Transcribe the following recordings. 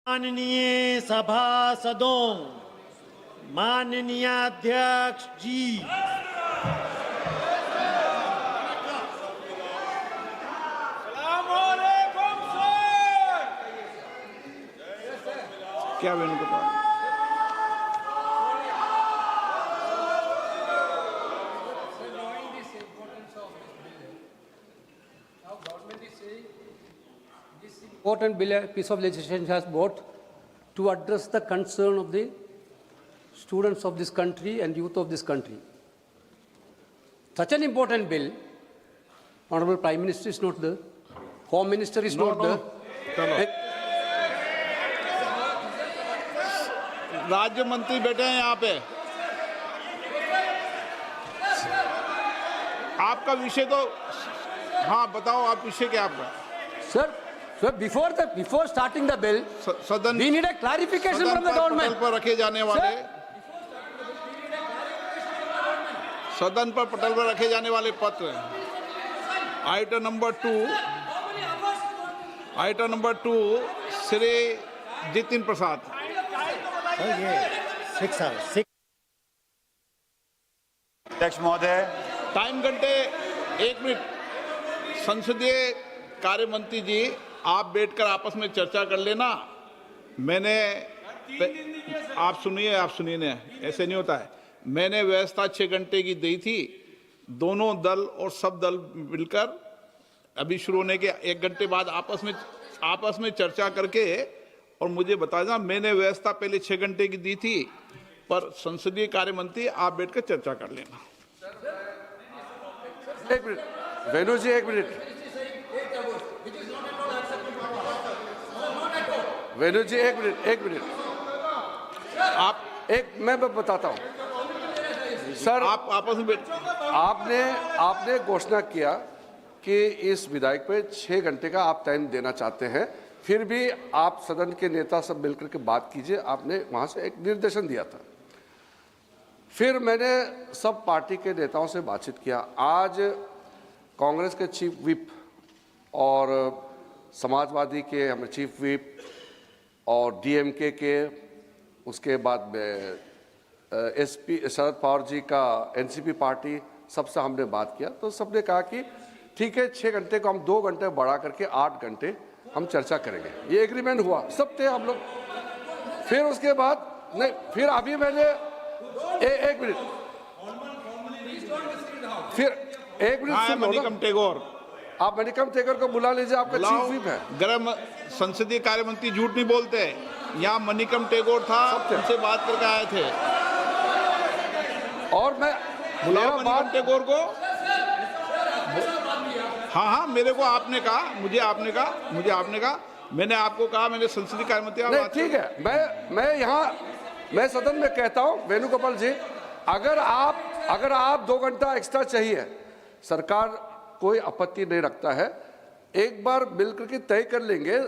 माननीय सभासदों, माननीय अध्यक्ष जी, क्या Venugopal important piece of legislation has brought to address the concern of the students of this country and youth of this country. Such an important bill, Honorable Prime Minister is not there, Home Minister is not there. राज्य मंत्री बैठे हैं यहाँ पे। आपका विषय तो हाँ बताओ, आप विषय क्या आपका? Sir, before starting the bill, सदन we need a clarification from the government. पटल पर रखे जाने वाले सदन पर पटल पर रखे जाने वाले पत्र, आइटम नंबर 2 श्री जितिन प्रसाद। अध्यक्ष महोदय, टाइम घंटे 1 मिनट। संसदीय कार्य मंत्री जी, आप बैठकर आपस में चर्चा कर लेना। आप सुनिए ना, ऐसे नहीं होता है। मैंने व्यवस्था 6 घंटे की दी थी। दोनों दल और सब दल मिलकर अभी शुरू होने के 1 घंटे बाद आपस में चर्चा करके और मुझे बता देना। मैंने व्यवस्था पहले 6 घंटे की दी थी, पर संसदीय कार्य मंत्री आप बैठकर चर्चा कर लेना। 1 मिनट वेणु जी, 1 मिनट वेणु जी, 1 मिनट मैं बताता हूं सर। आप आपस में आपने घोषणा किया कि इस विधायक पे 6 घंटे का आप टाइम देना चाहते हैं, फिर भी आप सदन के नेता सब मिलकर के बात कीजिए। आपने वहां से एक निर्देशन दिया था। फिर मैंने सब पार्टी के नेताओं से बातचीत किया। आज कांग्रेस के चीफ विप और समाजवादी के हमारे चीफ विप और डीएमके के, उसके बाद में एसपी शरद पवार जी का एनसीपी पार्टी, सबसे हमने बात किया तो सबने कहा कि ठीक है, 6 घंटे को हम 2 घंटे बढ़ा करके 8 घंटे हम चर्चा करेंगे। ये एग्रीमेंट हुआ, सब थे हम लोग। फिर उसके बाद नहीं, फिर अभी मैंने 1 मिनट हाँ, मणिकम टेगोर, आप मणिकम टेगोर को बुला लीजिए, आपका चीफ विप है। गृह संसदीय कार्य मंत्री झूठ नहीं बोलते। यहाँ मणिकम टेगोर था, उनसे बात करके आए थे। और मैं बुलाओ मणिकम टेगोर को। हाँ, मेरे को आपने कहा, मुझे आपने कहा, मैंने आपको कहा, मैंने संसदीय कार्य मंत्री। ठीक है, मैं सदन में कहता हूं वेणुगोपाल जी, अगर आप 2 घंटा एक्स्ट्रा चाहिए, सरकार कोई आपत्ति नहीं रखता है। एक बार मिलकर के तय कर लेंगे।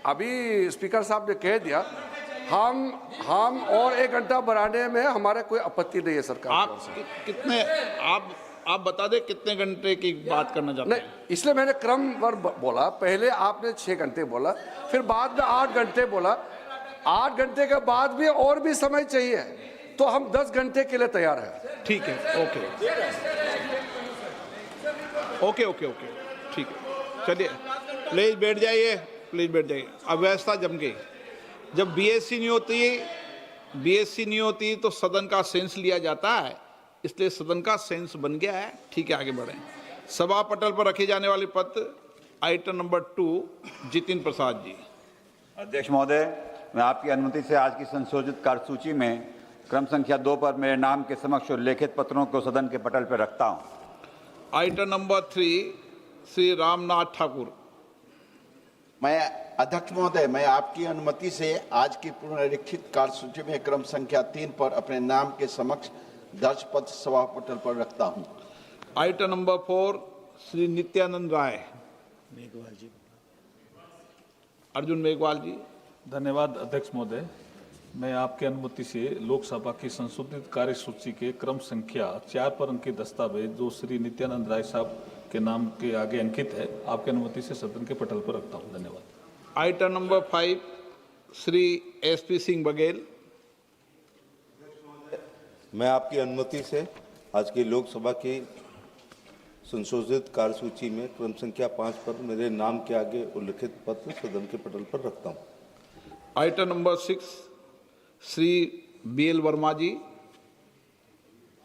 अभी स्पीकर साहब ने कह दिया, हम और 1 घंटा बढ़ाने में हमारे कोई आपत्ति नहीं है सरकार। आप बता दें कितने घंटे की बात करना चाहते हैं? नहीं, इसलिए मैंने क्रमवार बोला। पहले आपने 6 घंटे बोला, फिर बाद में 8 घंटे बोला। 8 घंटे के बाद भी और भी समय चाहिए तो हम 10 घंटे के लिए तैयार हैं। ठीक है, ओके, ठीक है, चलिए प्लीज बैठ जाइए। अब व्यवस्था जम गई। जब बीएससी नहीं होती तो सदन का सेंस लिया जाता है, इसलिए सदन का सेंस बन गया है। ठीक है, आगे बढ़ें। सभा पटल पर रखे जाने वाले पत्र, आइटम नंबर 2 जितिन प्रसाद जी। अध्यक्ष महोदय, मैं आपकी अनुमति से आज की संशोधित कार्यसूची में क्रम संख्या 2 पर मेरे नाम के समक्ष उल्लेखित पत्रों को सदन के पटल पर रखता हूं। Item number 3 Shri Ramnath Thakur. मैं अध्यक्ष महोदय, मैं आपकी अनुमति से आज की पुनरीक्षित कार्यसूची में क्रम संख्या 3 पर अपने नाम के समक्ष दर्ज पत्र सभा पटल पर रखता हूं। Item number 4 Shri Nityanand Rai. अर्जुन मेघवाल जी। धन्यवाद अध्यक्ष महोदय, मैं आपकी अनुमति से लोकसभा की संशोधित कार्यसूची के क्रम संख्या 4 पर अंकित दस्तावेज जो श्री नित्यानंद राय साहब के नाम के आगे अंकित है, आपकी अनुमति से सदन के पटल पर रखता हूं। धन्यवाद। Item number 5 Shri SP Singh Baghel. मैं आपकी अनुमति से आज की लोकसभा की संशोधित कार्यसूची में क्रम संख्या 5 पर मेरे नाम के आगे उल्लिखित पत्र सदन के पटल पर रखता हूं। Item number 6 Shri BL Verma ji.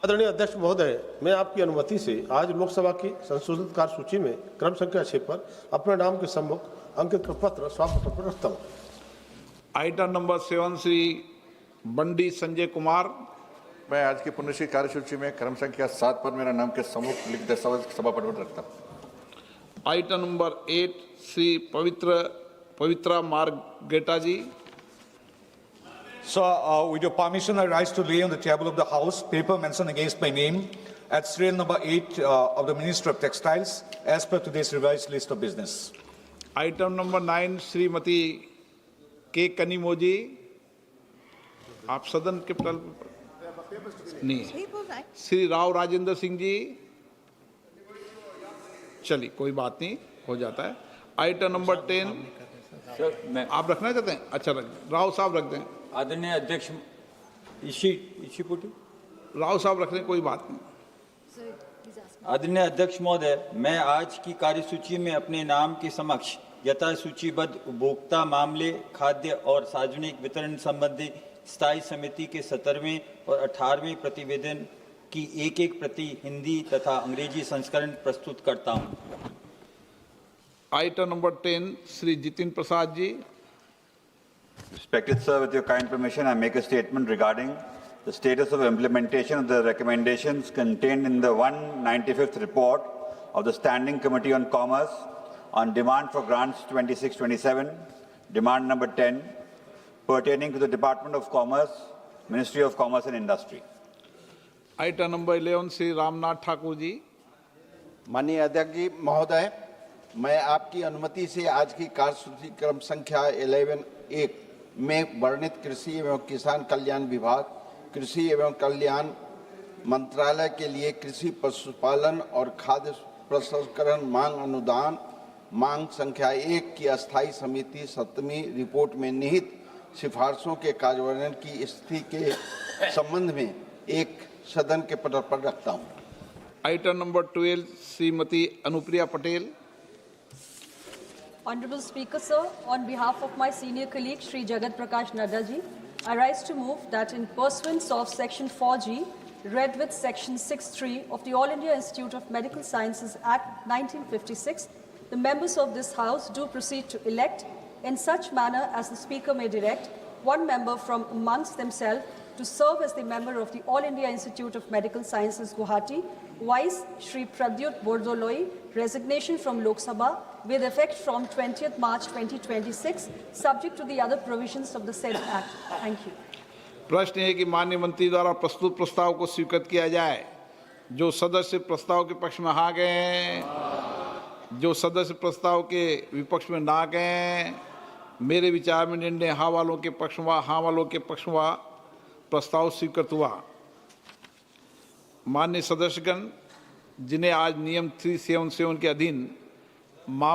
आदरणीय अध्यक्ष महोदय, मैं आपकी अनुमति से आज लोकसभा की संशोधित कार्यसूची में क्रम संख्या 6 पर अपने नाम के सम्मुख अंकित पत्र सभापति पर रखता हूं। Item number 7 Shri Bandi Sanjay Kumar. मैं आज की पुण्यश्री कार्यसूची में क्रम संख्या 7 पर मेरा नाम के सम्मुख लिखित दस्तावेज सभापति पर रखता हूं। Item number 8 Shri Pavitra Margherita ji. So, with your permission, I rise to lay on the table of the House paper mentioned against my name at serial number 8 of the Ministry of Textiles as per today's revised list of business. Item number 9 Shrimati के कनीमो जी। आप सदन के पटल नहीं। श्री राव राजेंद्र सिंह जी। चलिए कोई बात नहीं, हो जाता है। आइटम नंबर 10 सर, आप रखना चाहते हैं? अच्छा, राव साहब रख दें। आदरणीय अध्यक्ष राव साहब रख दें, कोई बात नहीं। आदरणीय अध्यक्ष महोदय, मैं आज की कार्यसूची में अपने नाम के समक्ष यथा सूचीबद्ध उपभोक्ता मामले, खाद्य और सार्वजनिक वितरण संबंधी स्थायी समिति के 17वें और 18वें प्रतिवेदन की एक प्रति हिंदी तथा अंग्रेजी संस्करण प्रस्तुत करता हूं। Item number 10 Shri Jitin Prasada ji. Respected sir, with your kind permission, I make a statement regarding the status of implementation of the recommendations contained in the 195th report of the Standing Committee on Commerce on demand for grants 2627, demand number 10, pertaining to the Department of Commerce, Ministry of Commerce and Industry. Item number 11 Shri Ramnath Thakur ji. माननीय अध्यक्ष जी महोदय, मैं आपकी अनुमति से आज की कार्यसूची क्रम संख्या 11(1) में वर्णित कृषि एवं किसान कल्याण विभाग, कृषि एवं कल्याण मंत्रालय के लिए कृषि पशुपालन और खाद्य प्रसंस्करण मांग अनुदान मांग संख्या 1 की अस्थायी समिति 7वीं रिपोर्ट में निहित सिफारिशों के कार्यान्वयन की स्थिति के संबंध में एक सदन के पटल पर रखता हूं। Item number 12 Shrimati Anupriya Patel. Honorable Speaker, sir, on behalf of my senior colleague Shri Jagat Prakash Nadda ji, I rise to move that in pursuance of Section 4G, read with Section 6(3) of the All India Institute of Medical Sciences Act 1956, the members of this House do proceed to elect, in such manner as the Speaker may direct, one member from amongst themselves to serve as the member of the All India Institute of Medical Sciences, Guwahati, vice Shri Pradyut Bordoloi, resignation from Lok Sabha, with effect from 20th March 2026, subject to the other provisions of the said Act. Thank you. प्रश्न है कि माननीय मंत्री द्वारा प्रस्तुत प्रस्ताव को स्वीकृत किया जाए। जो सदस्य प्रस्ताव के पक्ष में हाँ गए हैं, जो सदस्य प्रस्ताव के विपक्ष में ना गए हैं, मेरे विचार में निर्णय हाँ वालों के पक्ष में, हाँ वालों के पक्ष में प्रस्ताव स्वीकृत हुआ। माननीय सदस्यगण, जिन्हें आज नियम 377 के अधीन मामले